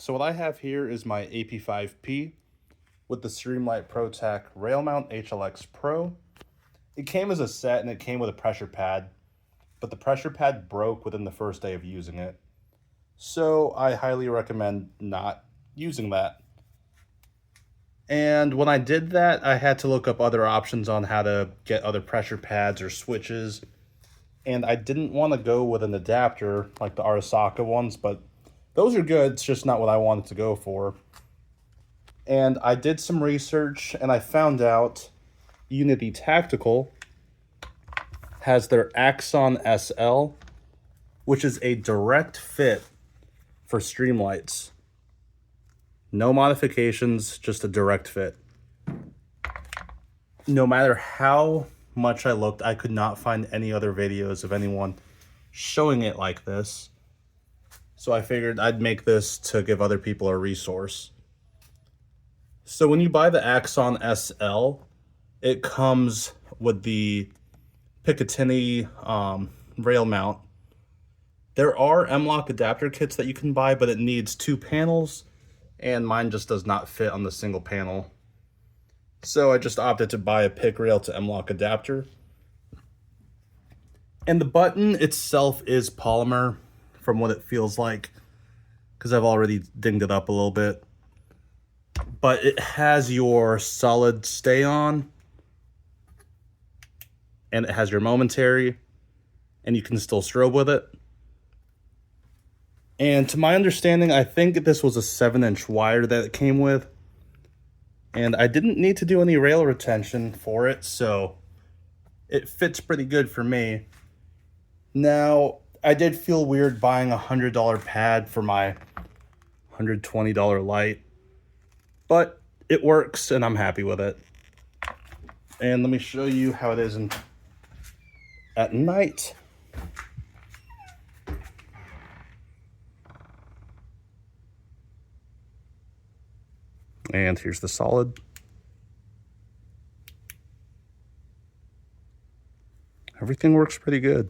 So what I have here is my AP5P with the Streamlight ProTac Rail Mount HLX Pro. It came as a set and it came with a pressure pad, but the pressure pad broke within the first day of using it. So I highly recommend not using that. And when I did that, I had to look up other options on how to get other pressure pads or switches. And I didn't want to go with an adapter like the Arasaka ones, but those are good. It's just not what I wanted to go for. And I did some research and I found out Unity Tactical has their AXON SL, which is a direct fit for Streamlights. No modifications, just a direct fit. No matter how much I looked, I could not find any other videos of anyone showing it like this. So I figured I'd make this to give other people a resource. So when you buy the AXON SL, it comes with the Picatinny rail mount. There are M-LOK adapter kits that you can buy, but it needs 2 panels, and mine just does not fit on the single panel. So I just opted to buy a pick rail to M-LOK adapter. And the button itself is polymer from what it feels like, because I've already dinged it up a little bit. But it has your solid stay on, and it has your momentary, and you can still strobe with it. And to my understanding, I think this was a 7-inch wire that it came with. And I didn't need to do any rail retention for it, so it fits pretty good for me. Now, I did feel weird buying a $100 pad for my $120 light, but it works and I'm happy with it. And let me show you how it is at night. And here's the solid. Everything works pretty good.